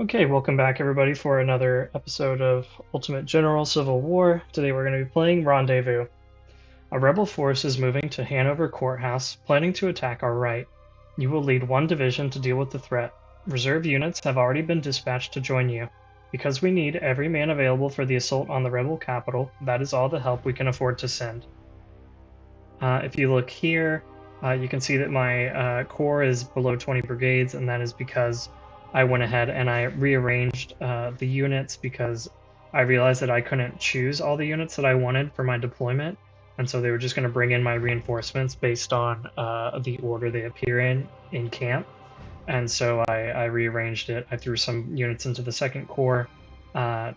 Okay, welcome back everybody for another episode of Ultimate General Civil War. Today we're going to be playing Rendezvous. A rebel force is moving to Hanover Court House, planning to attack our right. You will lead one division to deal with the threat. Reserve units have already been dispatched to join you. Because we need every man available for the assault on the rebel capital, that is all the help we can afford to send. If you look here, you can see that my corps is below 20 brigades, and that is because I went ahead and I rearranged the units because I realized that I couldn't choose all the units that I wanted for my deployment, and so they were just going to bring in my reinforcements based on the order they appear in camp. And so I rearranged it. I threw some units into the second corps to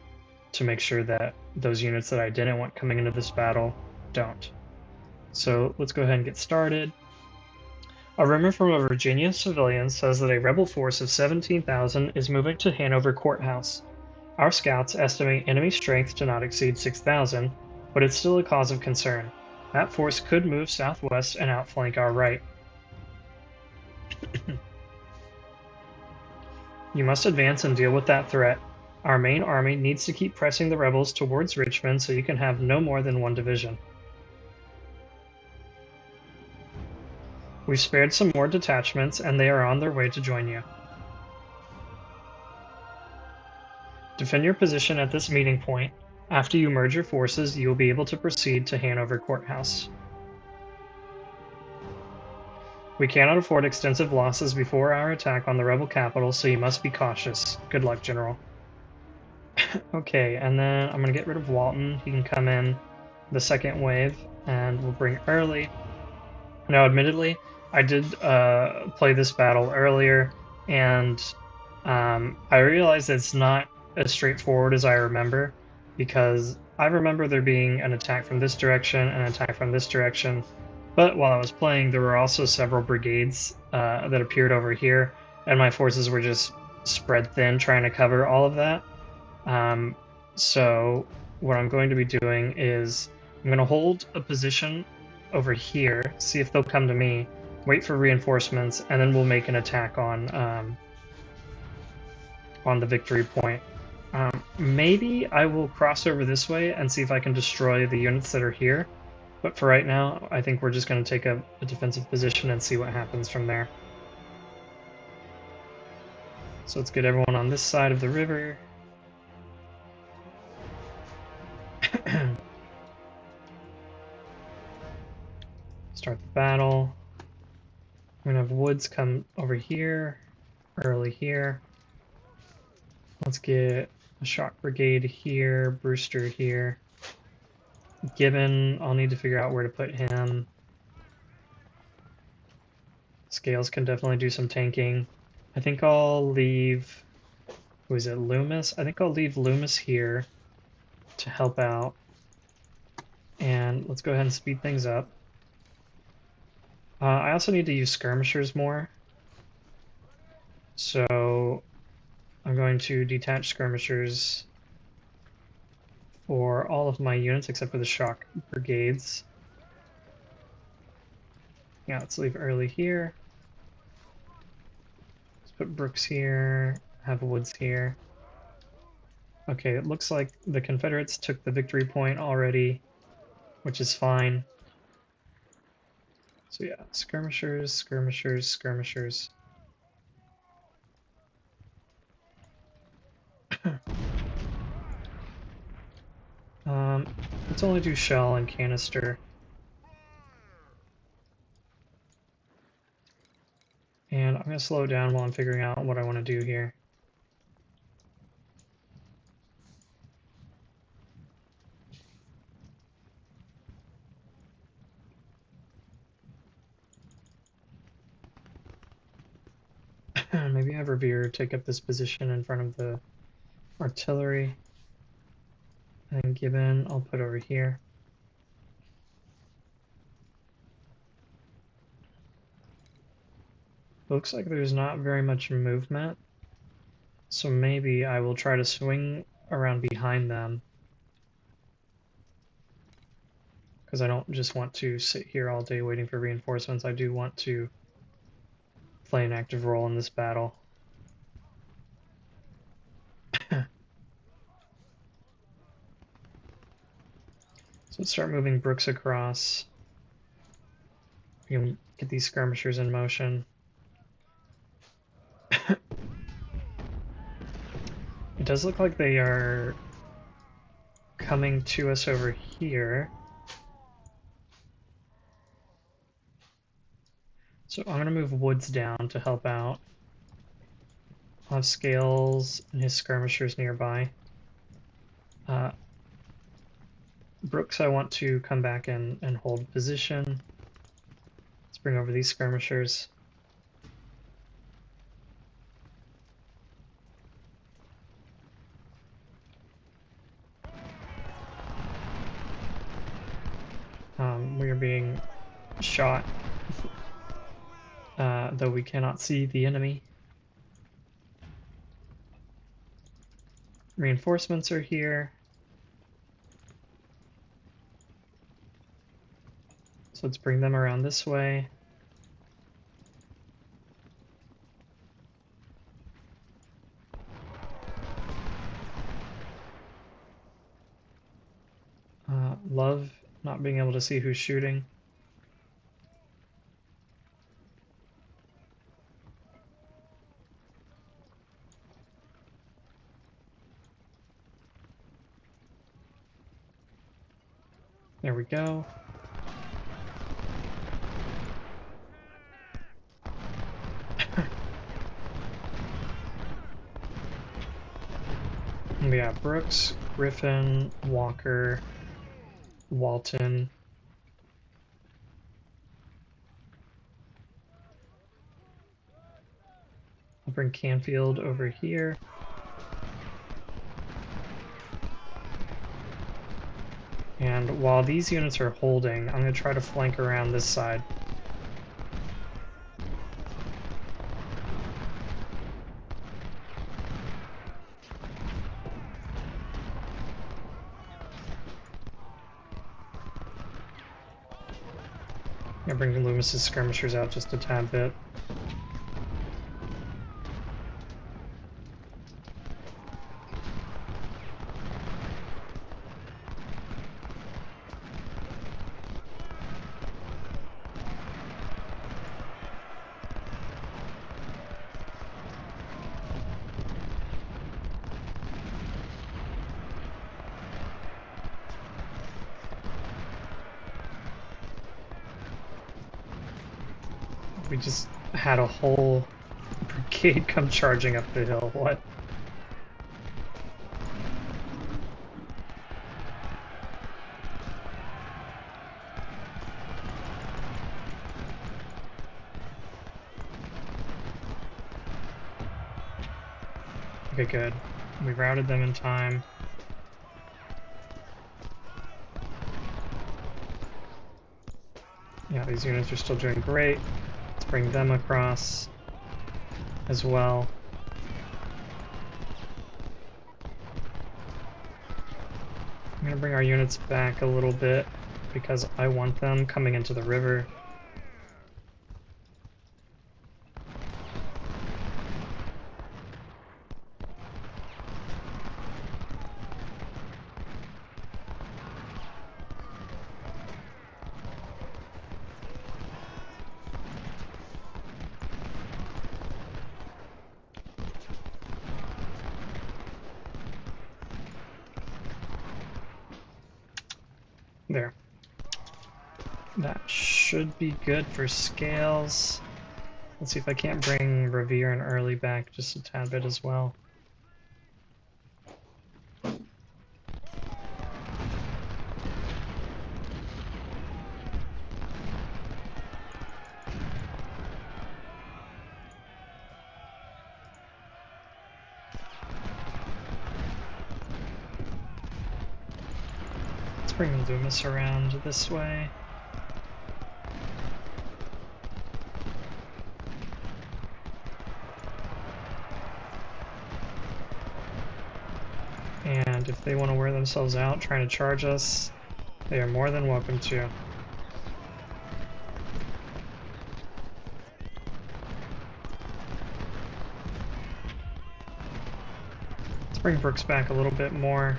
make sure that those units that I didn't want coming into this battle don't. So let's go ahead and get started. A rumor from a Virginia civilian says that a rebel force of 17,000 is moving to Hanover Court House. Our scouts estimate enemy strength to not exceed 6,000, but it's still a cause of concern. That force could move southwest and outflank our right. You must advance and deal with that threat. Our main army needs to keep pressing the rebels towards Richmond so you can have no more than one division. We've spared some more detachments, and they are on their way to join you. Defend your position at this meeting point. After you merge your forces, you will be able to proceed to Hanover Court House. We cannot afford extensive losses before our attack on the rebel capital, so you must be cautious. Good luck, General. Okay, and then I'm going to get rid of Walton. He can come in the second wave, and we'll bring Early. Now, admittedly, I did play this battle earlier, and I realized it's not as straightforward as I remember, because I remember there being an attack from this direction and an attack from this direction, but while I was playing, there were also several brigades that appeared over here, and my forces were just spread thin trying to cover all of that. So what I'm going to be doing is I'm going to hold a position over here, see if they'll come to me, wait for reinforcements, and then we'll make an attack on the victory point. Maybe I will cross over this way and see if I can destroy the units that are here, but for right now, I think we're just going to take a defensive position and see what happens from there. So let's get everyone on this side of the river. Start the battle. I'm going to have Woods come over here, Early here. Let's get a shock brigade here, Brewster here. Gibbon, I'll need to figure out where to put him. Scales can definitely do some tanking. I think I'll leave, who is it, Loomis? I think I'll leave Loomis here to help out. And let's go ahead and speed things up. I also need to use skirmishers more. So I'm going to detach skirmishers for all of my units except for the shock brigades. Yeah, let's leave Early here. Let's put Brooks here, have Woods here. Okay, it looks like the Confederates took the victory point already, which is fine. So yeah, skirmishers, skirmishers, skirmishers. Let's only do shell and canister. And I'm going to slow down while I'm figuring out what I want to do here. Maybe have Revere take up this position in front of the artillery. And Gibbon, I'll put over here. Looks like there's not very much movement, so maybe I will try to swing around behind them, because I don't just want to sit here all day waiting for reinforcements. I do want to play an active role in this battle. So let's start moving Brooks across. We can get these skirmishers in motion. It does look like they are coming to us over here. So I'm going to move Woods down to help out. I'll have Scales and his skirmishers nearby. Brooks, I want to come back and hold position. Let's bring over these skirmishers. We are being shot, though we cannot see the enemy. Reinforcements are here. So let's bring them around this way. Love not being able to see who's shooting. There we go. We have Brooks, Griffin, Walker, Walton. I'll bring Canfield over here. And while these units are holding, I'm going to try to flank around this side. I'm going to bring Loomis's skirmishers out just a tad bit. We just had a whole brigade come charging up the hill. What? Okay, good. We routed them in time. Yeah, these units are still doing great. Let's bring them across as well. I'm going to bring our units back a little bit because I want them coming into the river. There. That should be good for Scales. Let's see if I can't bring Revere and Early back just a tad bit as well. Let's bring Loomis around this way. And if they want to wear themselves out trying to charge us, they are more than welcome to. Let's bring Brooks back a little bit more.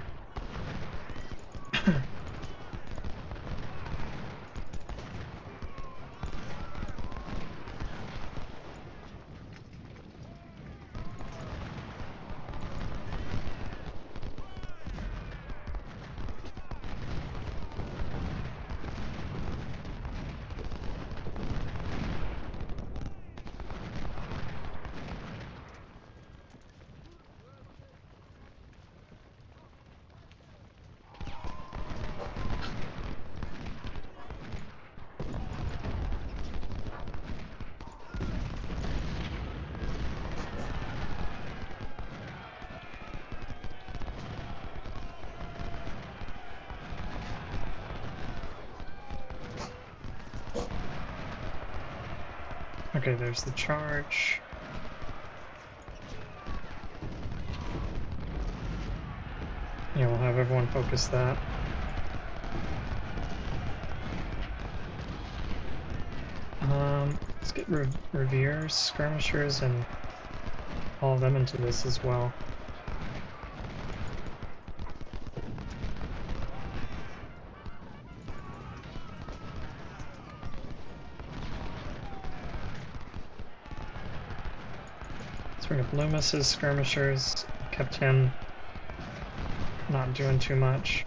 Okay, there's the charge. Yeah, we'll have everyone focus that. Let's get reveres, skirmishers, and all of them into this as well. Let's bring up Loomis's skirmishers. Kept him not doing too much.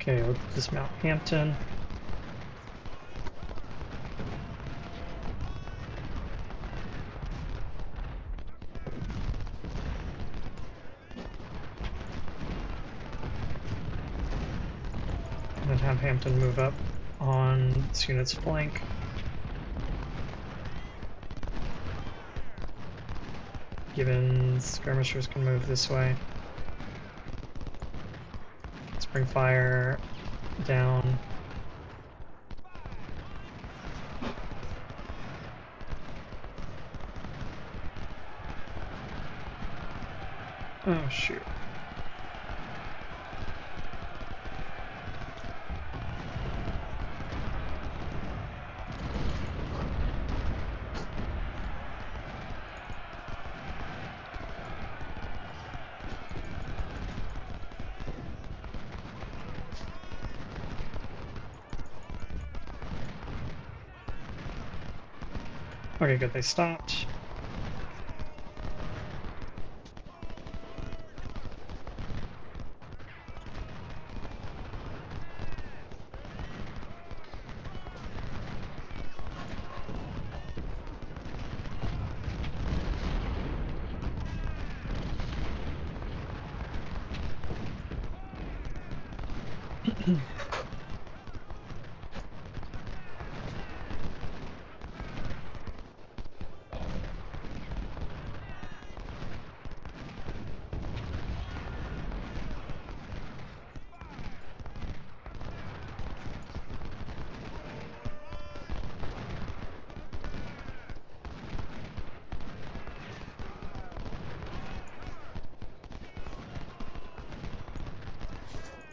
Okay, let's dismount Hampton. And then have Hampton move up on this unit's flank. Gibbons skirmishers can move this way. Let's bring fire down. Oh shoot. Okay, good, they stopped.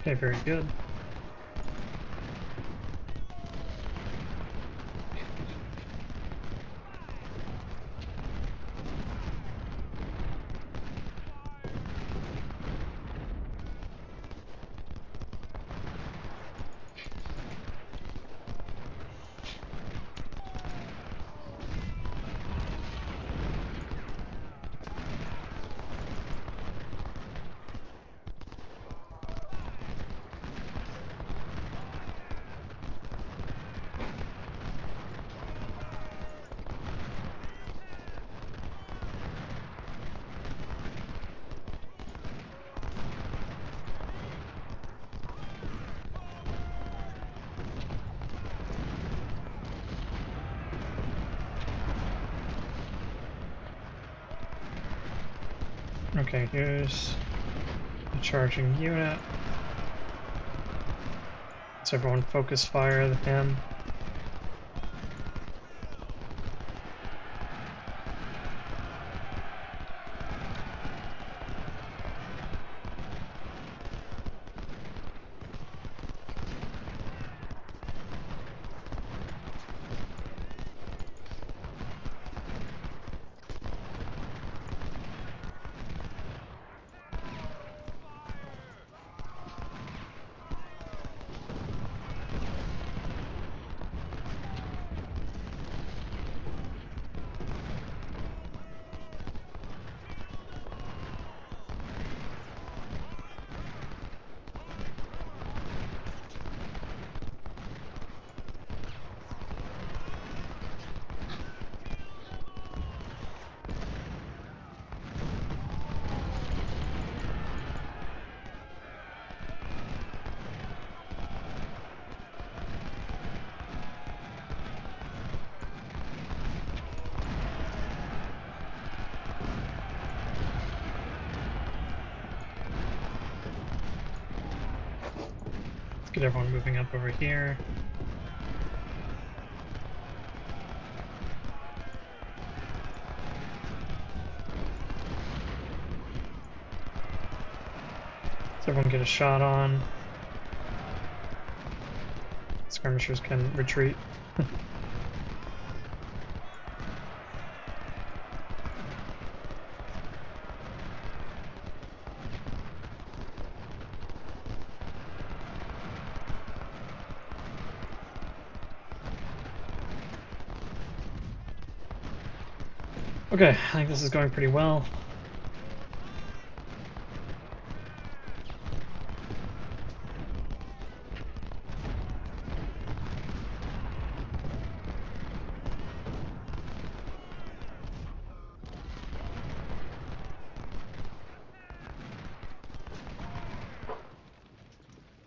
Okay, very good. Okay, here's a charging unit. Let's everyone focus fire at him. Get everyone moving up over here. So everyone get a shot on. Skirmishers can retreat. Okay, I think this is going pretty well.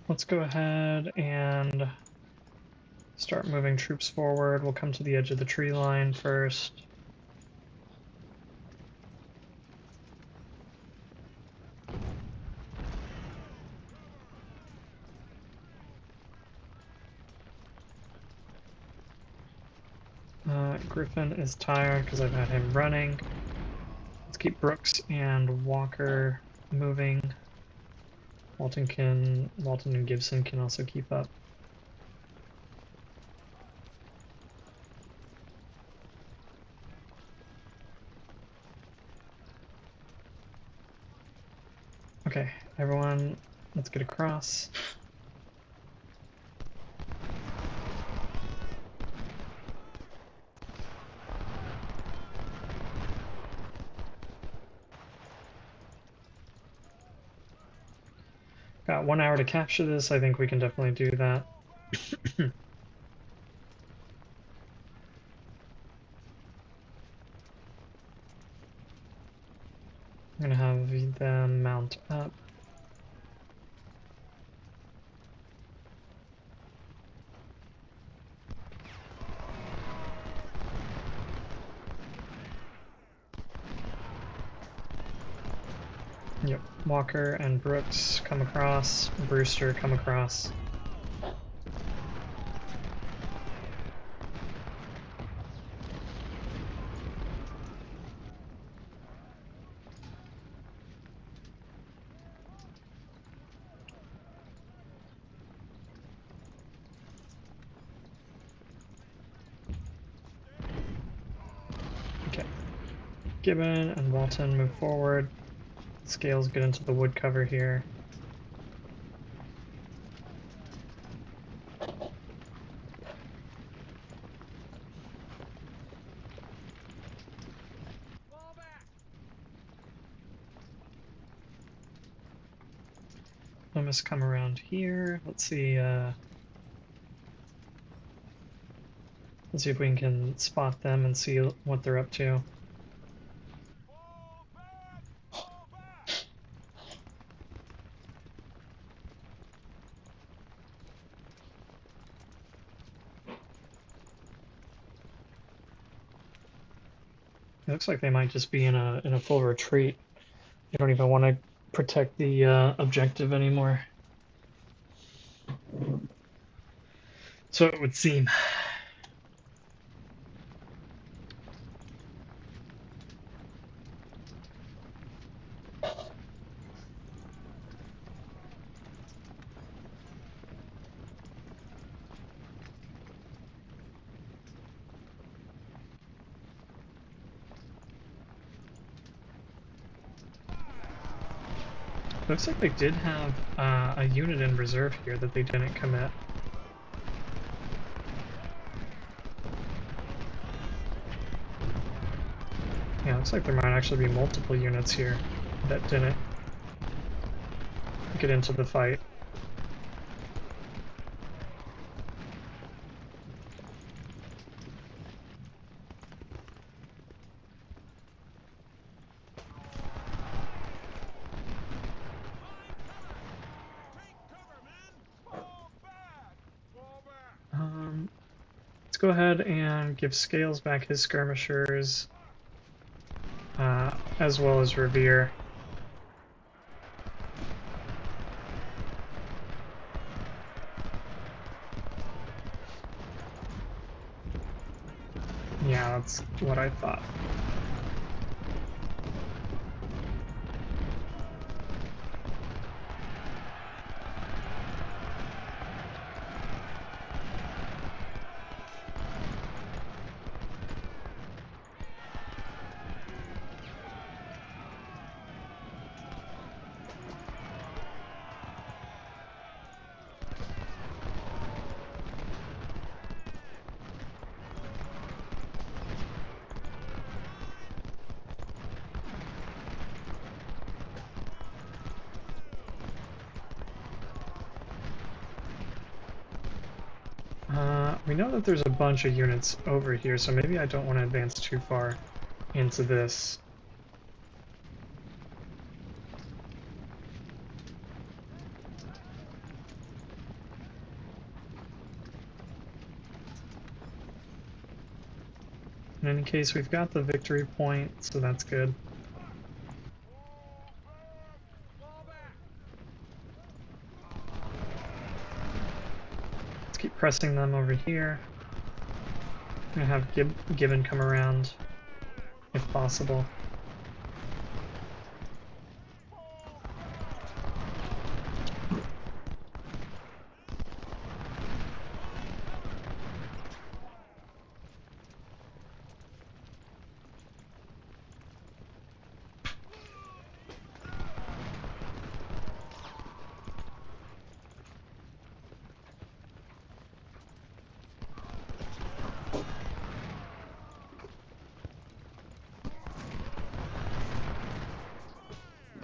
Let's go ahead and start moving troops forward. We'll come to the edge of the tree line first. Griffin is tired because I've had him running. Let's keep Brooks and Walker moving. Walton and Gibson can also keep up. Okay, everyone, let's get across. Got 1 hour to capture this. I think we can definitely do that. I'm gonna have them mount up. Yep, Walker and Brooks come across, Brewster come across. Okay, Gibbon and Walton move forward. Scales get into the wood cover here. Loomis come around here. Let's see if we can spot them and see what they're up to. It looks like they might just be in a full retreat. They don't even want to protect the objective anymore. So it would seem. Looks like they did have a unit in reserve here that they didn't commit. Yeah, looks like there might actually be multiple units here that didn't get into the fight. Let's go ahead and give Scales back his skirmishers, as well as Revere. That's what I thought. We know that there's a bunch of units over here, so maybe I don't want to advance too far into this. In any case, we've got the victory point, so that's good. Let's keep pressing them over here. I'm gonna have Gibbon come around, if possible.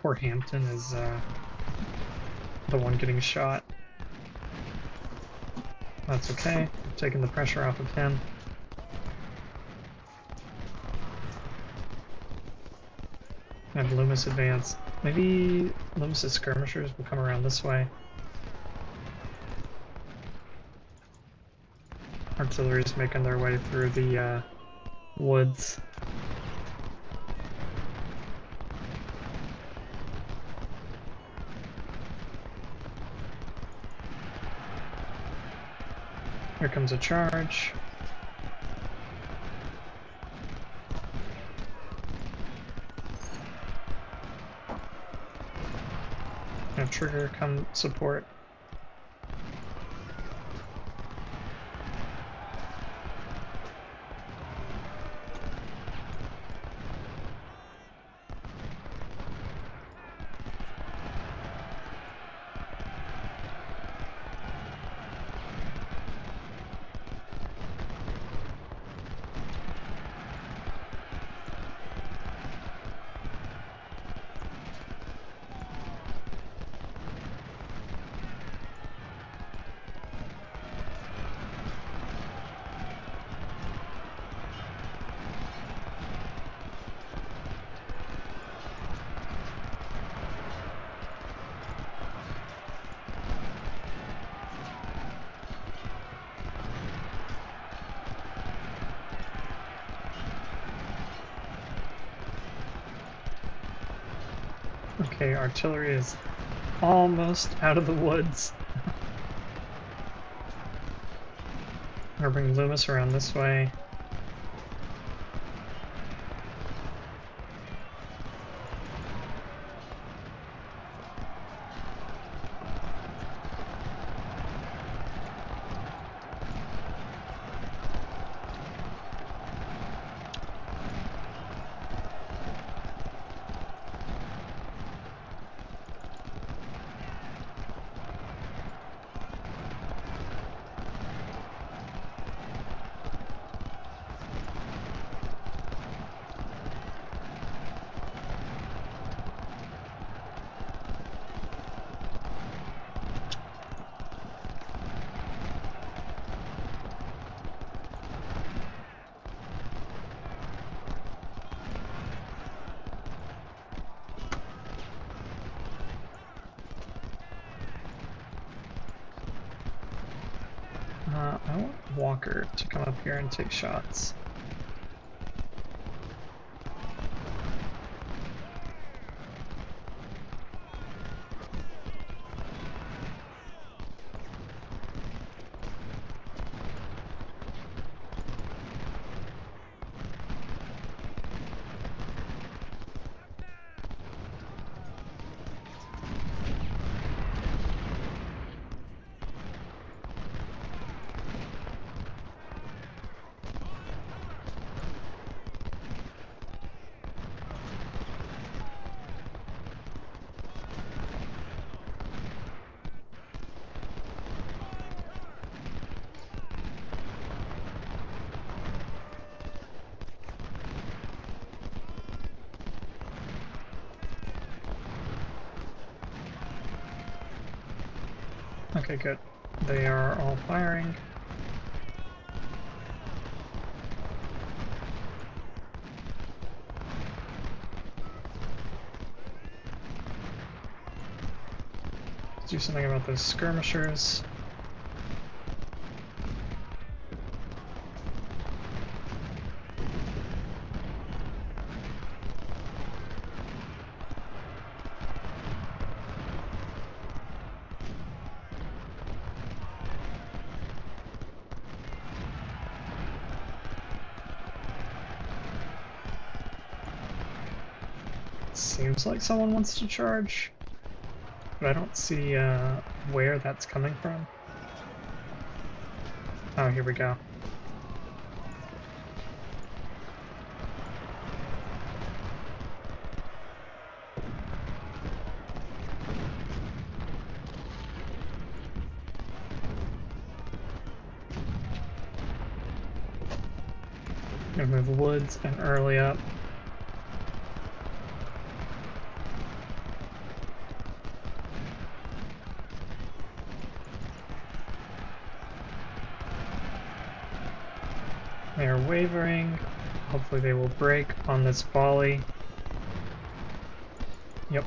Poor Hampton is the one getting shot. That's okay. Taking the pressure off of him. Have Loomis advance. Maybe Loomis's skirmishers will come around this way. Artillery's making their way through the woods. Here comes a charge. Have Trigger come support. Okay, artillery is almost out of the woods. I'm gonna bring Loomis around this way. I want Walker to come up here and take shots. Okay, good. They are all firing. Let's do something about those skirmishers. Seems like someone wants to charge, but I don't see where that's coming from. Oh, here we go. Gonna move Woods and Early up. They are wavering. Hopefully they will break on this volley. Yep.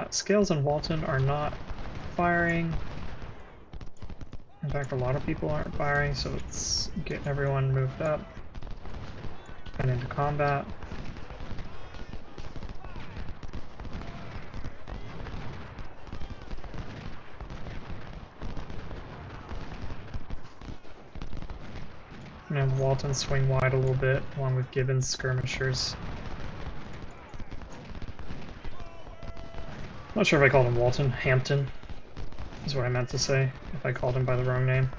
Scales and Walton are not firing. In fact, a lot of people aren't firing, so let's get everyone moved up and into combat. And have Walton swing wide a little bit, along with Gibbon's skirmishers. Not sure if I called him Walton. Hampton is what I meant to say, if I called him by the wrong name.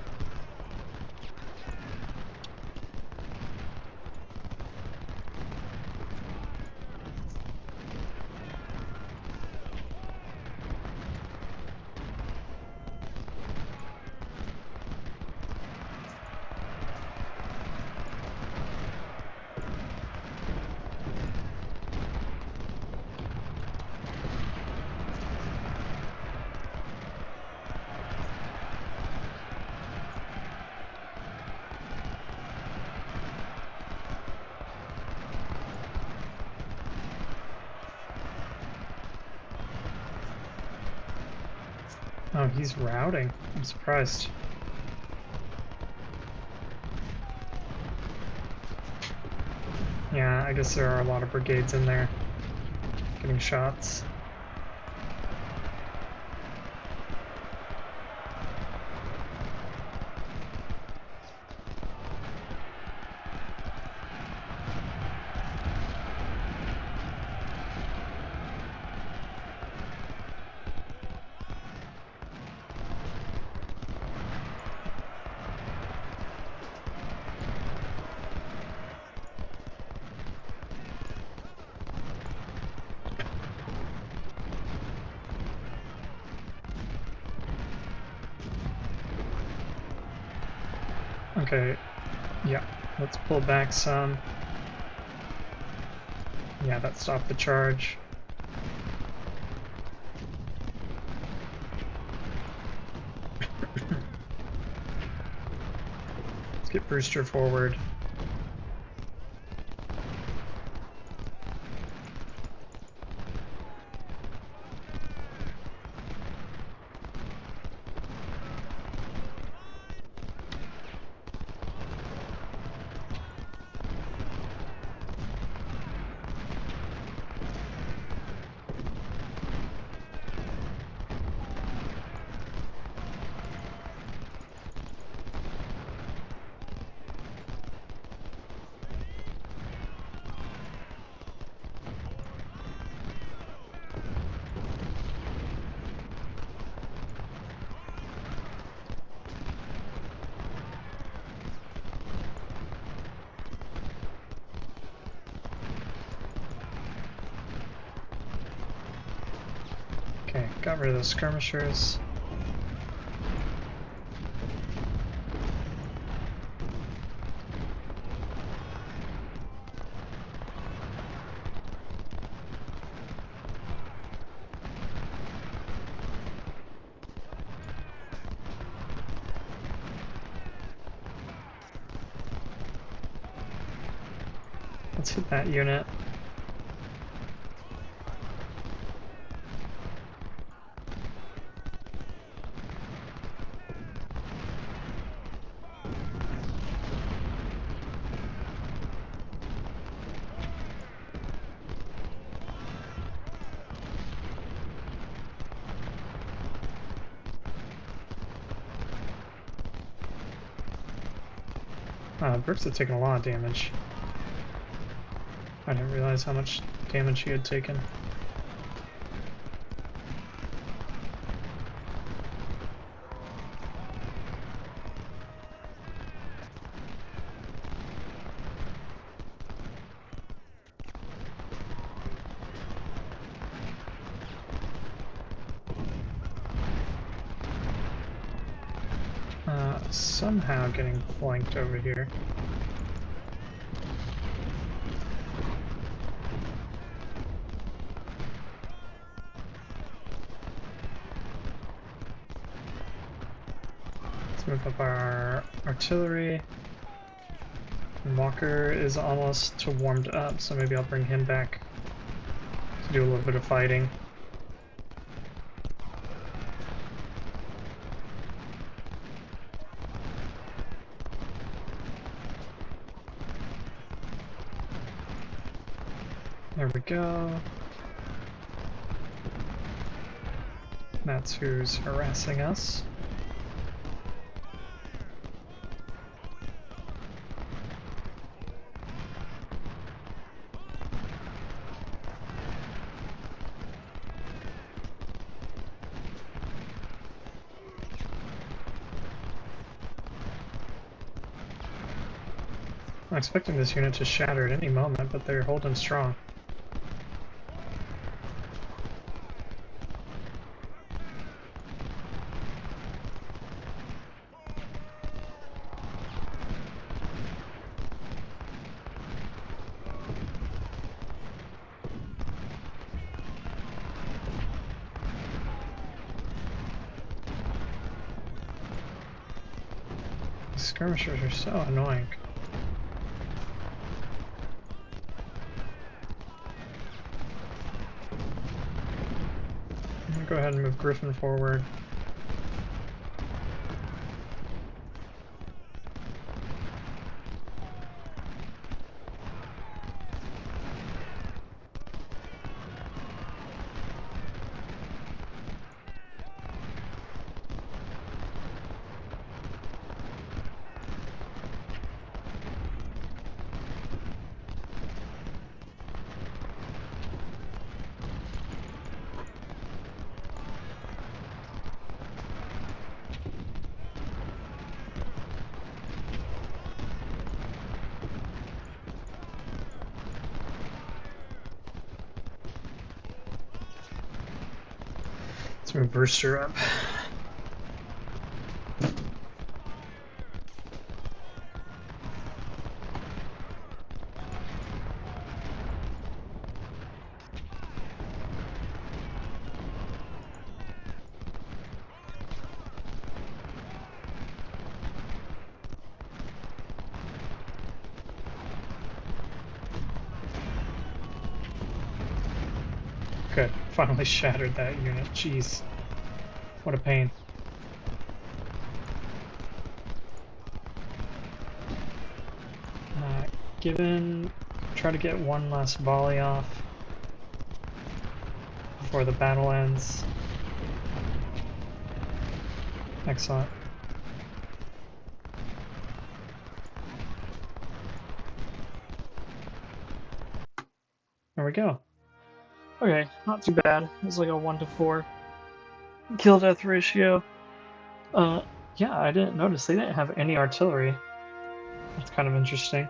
Oh, he's routing. I'm surprised. Yeah, I guess there are a lot of brigades in there getting shots. Okay, yeah, let's pull back some. Yeah, that stopped the charge. Let's get Brewster forward. Okay, got rid of those skirmishers. Let's hit that unit. Brooks had taken a lot of damage. I didn't realize how much damage he had taken. Somehow getting flanked over here. Let's move up our artillery. And Walker is almost to warmed up, so maybe I'll bring him back to do a little bit of fighting. There we go. That's who's harassing us. I'm expecting this unit to shatter at any moment, but they're holding strong. Skirmishers are so annoying. I'm gonna go ahead and move Griffin forward. Let's move Brewster up. Good. Finally shattered that unit. Jeez. What a pain. Try to get one last volley off before the battle ends. Excellent. There we go. Okay, not too bad. It was like a 1-to-4 kill death ratio. Yeah, I didn't notice they didn't have any artillery. That's kind of interesting.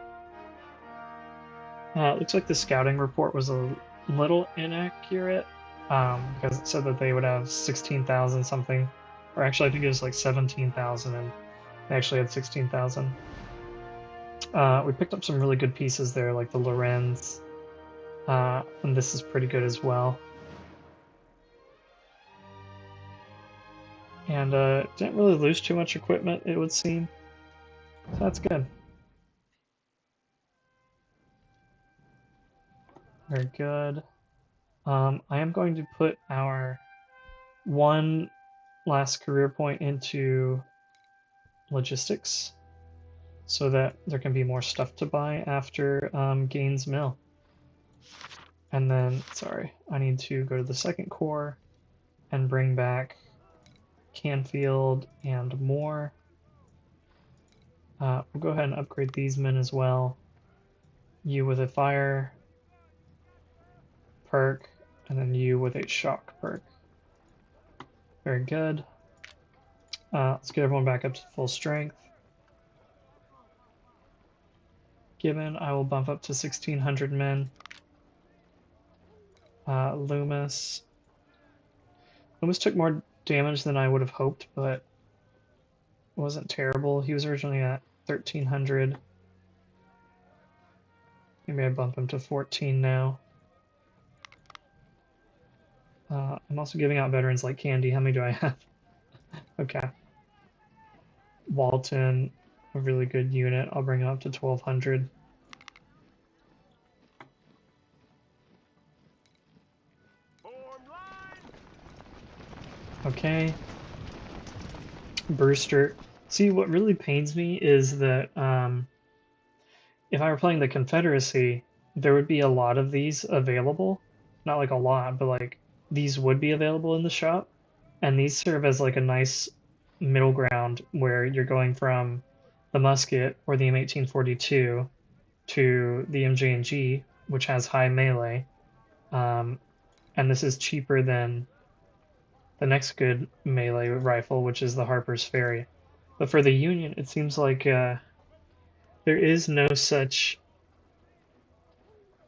It looks like the scouting report was a little inaccurate, because it said that they would have 16,000 something, or actually I think it was like 17,000, and they actually had 16,000. We picked up some really good pieces there, like the Lorenz, and this is pretty good as well. And didn't really lose too much equipment, it would seem. So that's good. Very good. I am going to put our one last career point into logistics so that there can be more stuff to buy after Gaines Mill. And then, sorry, I need to go to the second core and bring back Canfield and more. We'll go ahead and upgrade these men as well. You with a fire perk, and then you with a shock perk. Very good. Let's get everyone back up to full strength. Gibbon, I will bump up to 1,600 men. Loomis. Loomis took more damage than I would have hoped, but it wasn't terrible. He was originally at 1,300. Maybe I bump him to 14 now. I'm also giving out veterans like candy. How many do I have? Okay. Walton, a really good unit. I'll bring him up to 1,200. Okay. Brewster. See, what really pains me is that if I were playing the Confederacy, there would be a lot of these available. Not like a lot, but like these would be available in the shop. And these serve as like a nice middle ground where you're going from the musket or the M1842 to the MJ&G, which has high melee. And this is cheaper than the next good melee rifle, which is the Harper's Ferry. But for the Union, it seems like there is no such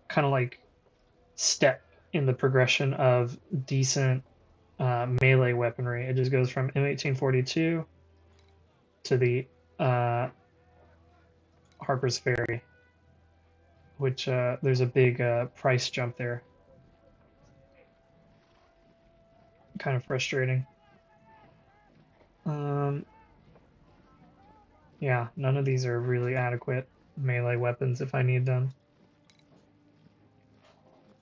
kind of like step in the progression of decent melee weaponry. It just goes from M1842 to the Harper's Ferry, which there's a big price jump there. Kind of frustrating. Yeah, none of these are really adequate melee weapons if I need them.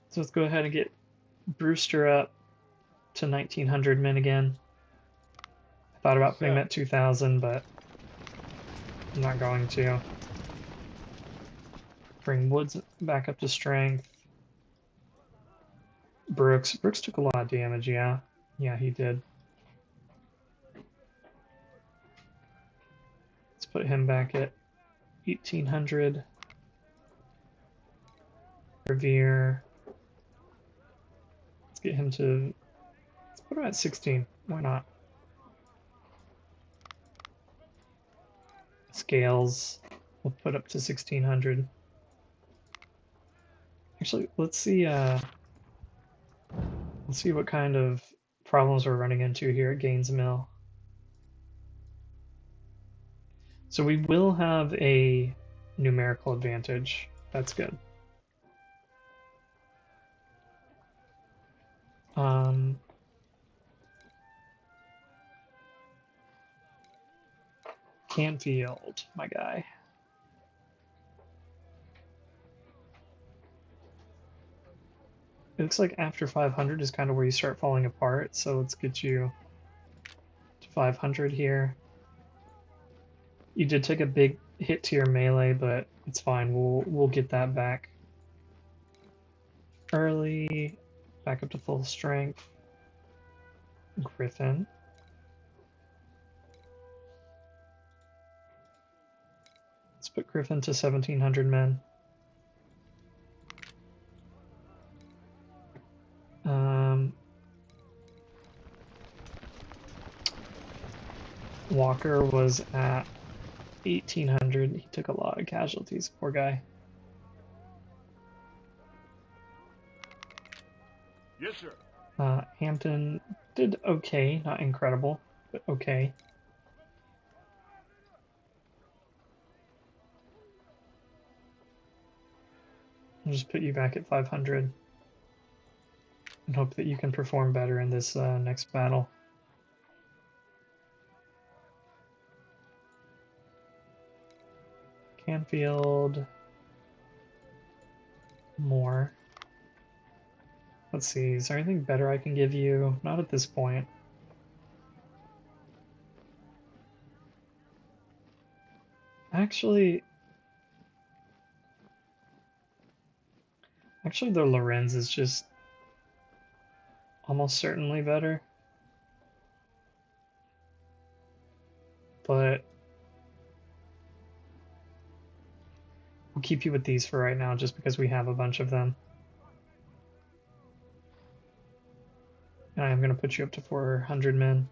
So let's go ahead and get Brewster up to 1,900 men again. I thought about putting him at 2,000, but I'm not going to. Bring Woods back up to strength. Brooks took a lot of damage, yeah. Yeah, he did. Let's put him back at 1,800. Revere. Let's get him to... Let's put him at 16. Why not? Scales. We'll put up to 1,600. Actually, let's see what kind of problems we're running into here at Gaines Mill. So we will have a numerical advantage. That's good. Canfield, my guy. It looks like after 500 is kind of where you start falling apart, so let's get you to 500 here. You did take a big hit to your melee, but it's fine. We'll get that back early. Back up to full strength. Griffin. Let's put Griffin to 1,700 men. Walker was at 1,800. He took a lot of casualties. Poor guy. Yes, sir. Hampton did okay, not incredible, but okay. I'll just put you back at 500 and hope that you can perform better in this next battle. Canfield, more. Let's see, is there anything better I can give you? Not at this point. Actually, the Lorenz is just almost certainly better. But we'll keep you with these for right now just because we have a bunch of them. And I am going to put you up to 400 men.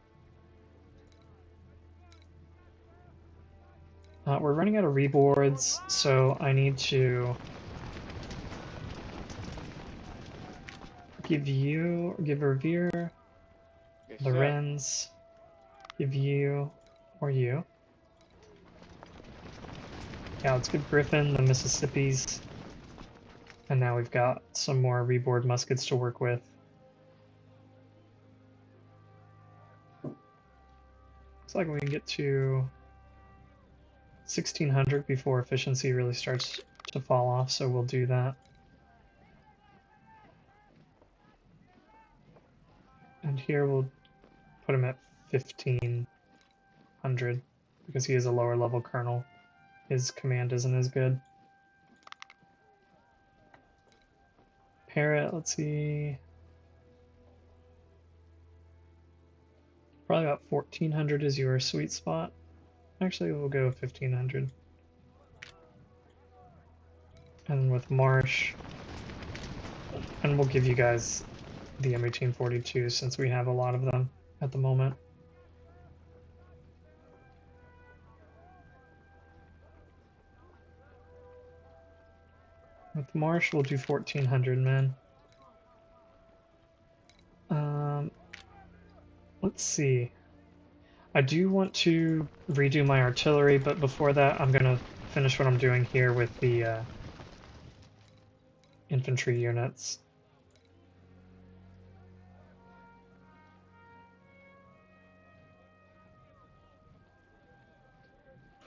We're running out of reboards, so I need to give Revere, Yes, Lorenz, give you, or you. Yeah, let's give Griffin the Mississippis. And now we've got some more reboard muskets to work with. Looks like we can get to 1600 before efficiency really starts to fall off, so we'll do that. And here we'll put him at 1500 because he is a lower level colonel. His command isn't as good. Parrot, let's see. Probably about 1400 is your sweet spot. Actually, we'll go 1500. And with Marsh, and we'll give you guys the M1842 since we have a lot of them at the moment. With Marsh, we'll do 1400 men. Let's see. I do want to redo my artillery, but before that, I'm going to finish what I'm doing here with the infantry units.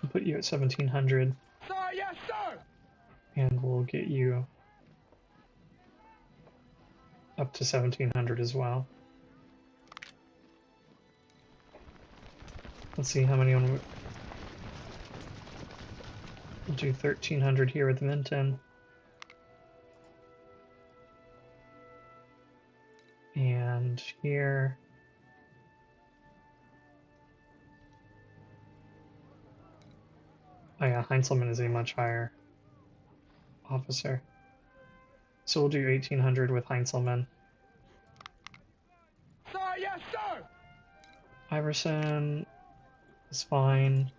We'll put you at 1700. Sir, yes, sir! And we'll get you up to 1700 as well. Let's see how many we'll do 1300 here with Minton. And here. Oh yeah, Heinzelman is a much higher officer. So we'll do 1800 with Heinzelman. Sir, yes, sir! Iverson is fine.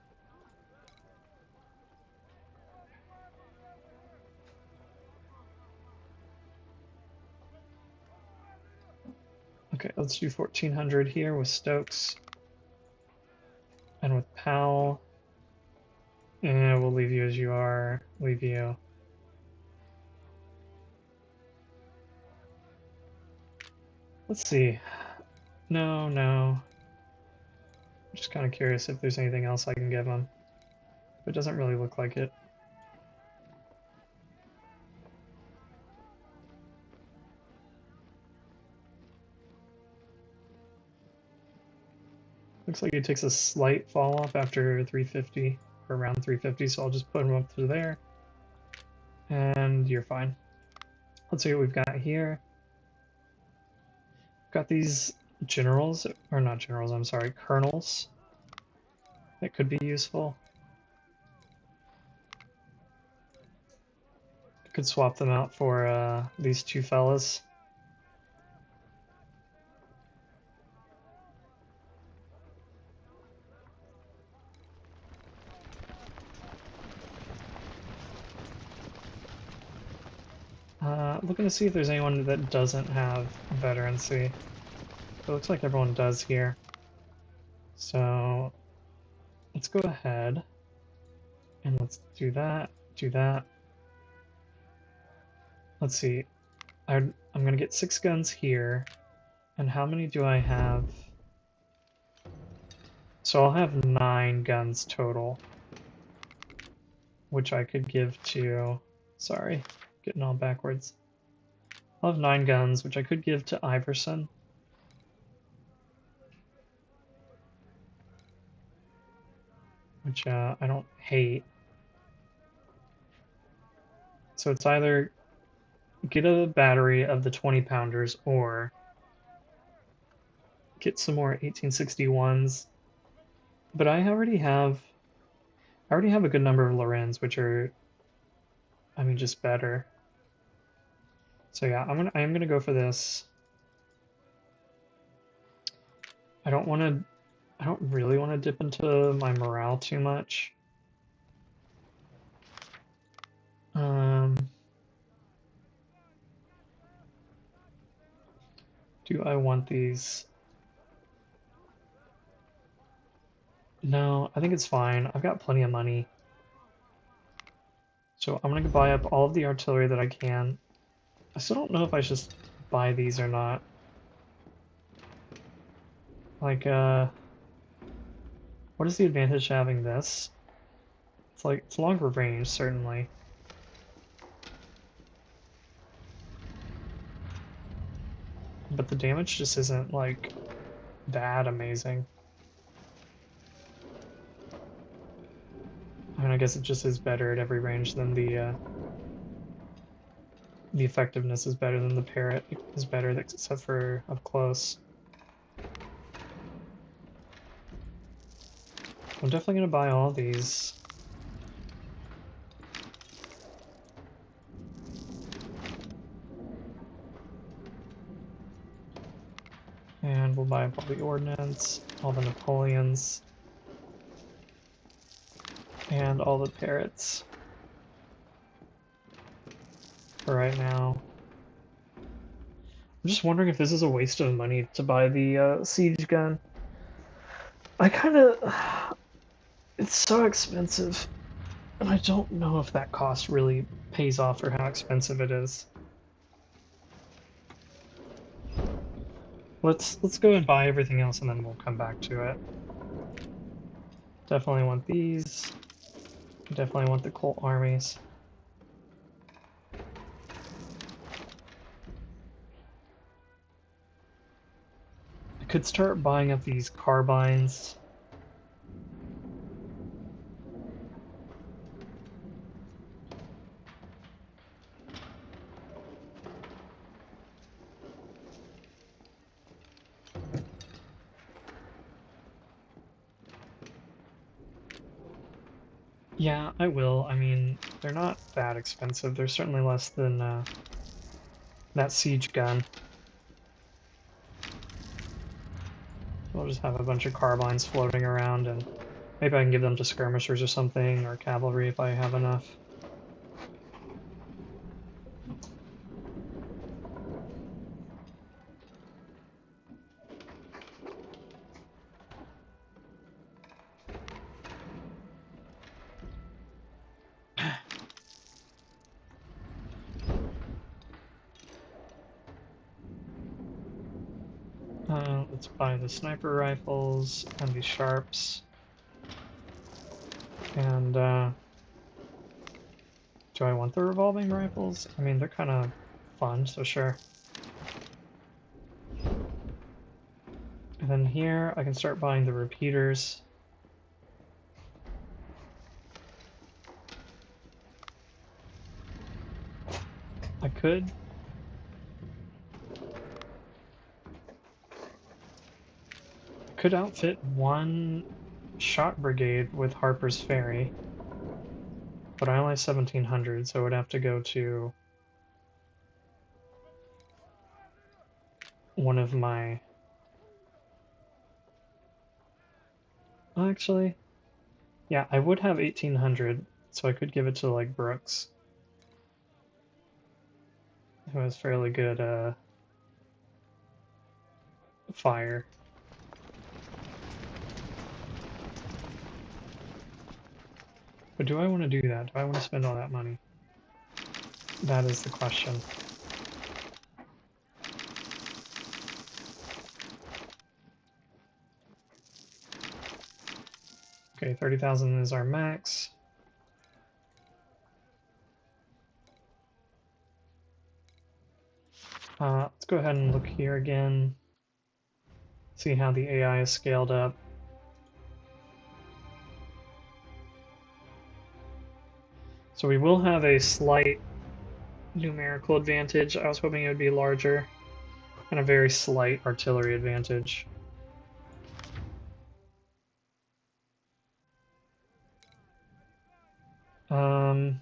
Okay, let's do 1400 here with Stokes. And with Powell. And we'll leave you as you are. Leave you. Let's see. No. I'm just kind of curious if there's anything else I can give him. It doesn't really look like it. Looks like he takes a slight fall off after 350, or around 350, so I'll just put him up to there. And you're fine. Let's see what we've got here. We've got these generals, or not generals, I'm sorry, colonels. That could be useful. I could swap them out for these two fellas. Looking to see if there's anyone that doesn't have veterancy. It looks like everyone does here. So let's go ahead and let's do that, Let's see. I'm going to get 6 guns here. And how many do I have? So I'll have 9 guns total, which I could give to... Sorry, getting all backwards. I'll have 9 guns, which I could give to Iverson. Which I don't hate. So it's either get a battery of the 20-pounders or get some more 1861s. But I already have a good number of Lorens, which are, I mean, just better. So yeah, I am gonna go for this. I don't really want to dip into my morale too much. Do I want these? No, I think it's fine. I've got plenty of money. So I'm gonna buy up all of the artillery that I can. I still don't know if I should buy these or not. Like, what is the advantage to having this? It's longer range, certainly. But the damage just isn't, like, that amazing. I mean, I guess it just is better at every range than the effectiveness is better than the parrot is better, except for up close. I'm definitely gonna buy all these. And we'll buy up all the ordnance, all the Napoleons, and all the parrots. For right now. I'm just wondering if this is a waste of money to buy the siege gun. I kind of... It's so expensive, and I don't know if that cost really pays off for how expensive it is. Let's go and buy everything else, and then we'll come back to it. Definitely want these. Definitely want the Colt armies. I could start buying up these carbines. Yeah, I will. I mean, they're not that expensive. They're certainly less than that siege gun. We'll just have a bunch of carbines floating around, and maybe I can give them to skirmishers or something, or cavalry if I have enough. Let's buy the sniper rifles and these sharps. And, do I want the revolving rifles? I mean, they're kind of fun, so sure. And then here, I can start buying the repeaters. I could outfit one shot brigade with Harper's Ferry, but I only have 1,700, so I would have to go to one of my... Actually, yeah, I would have 1,800, so I could give it to, like, Brooks, who has fairly good, fire. But do I want to do that? Do I want to spend all that money? That is the question. Okay, 30,000 is our max. Let's go ahead and look here again. See how the AI is scaled up. So we will have a slight numerical advantage. I was hoping it would be larger, and a very slight artillery advantage. I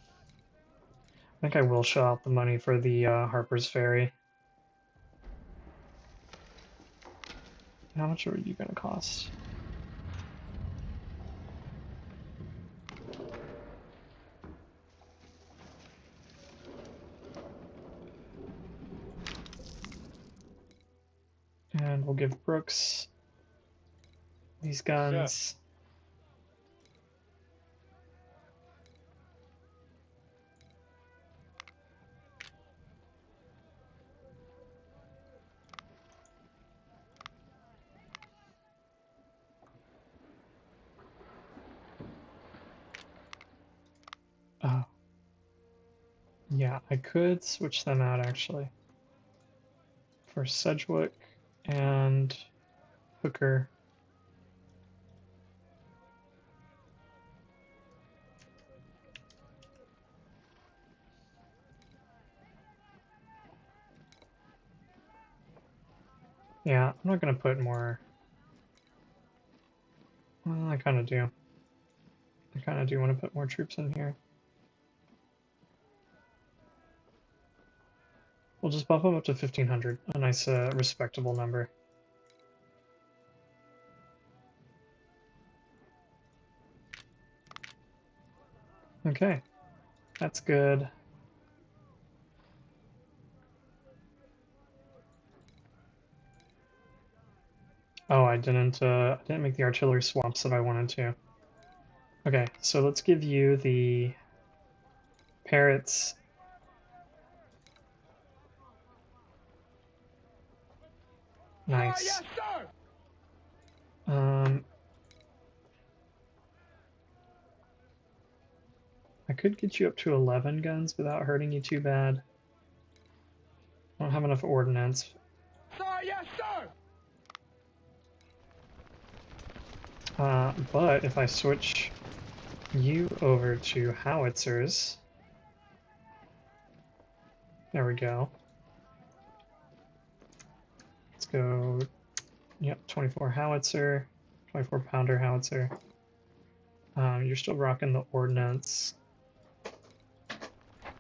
think I will shell out the money for the Harper's Ferry. How much are you going to cost? And we'll give Brooks these guns. Oh. Yeah, I could switch them out actually. For Sedgwick and Hooker. Yeah, I'm not going to put more. Well, I kind of do. I kind of do want to put more troops in here. We'll just bump them up to 1,500, a nice, respectable number. Okay, that's good. Oh, I didn't make the artillery swaps that I wanted to. Okay, so let's give you the Parrots. Nice. Yes, sir. I could get you up to 11 guns without hurting you too bad. I don't have enough ordnance. Sir, yes, sir. But if I switch you over to howitzers, there we go. Let's go, yep, 24 howitzer, 24 pounder howitzer. You're still rocking the ordnance.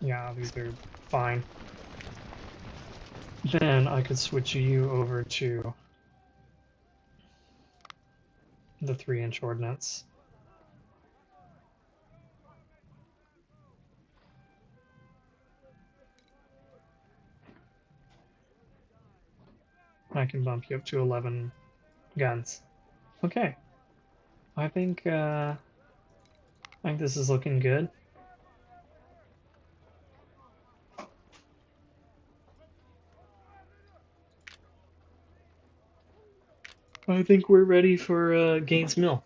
Yeah, these are fine. Then I could switch you over to the 3-inch ordnance. I can bump you up to 11 guns. Okay. I think this is looking good. I think we're ready for Gaines Mill.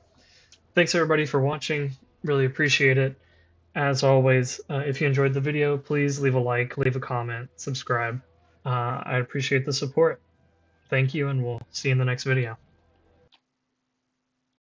Thanks everybody for watching. Really appreciate it. As always, if you enjoyed the video, please leave a like, leave a comment, subscribe. I appreciate the support. Thank you, and we'll see you in the next video.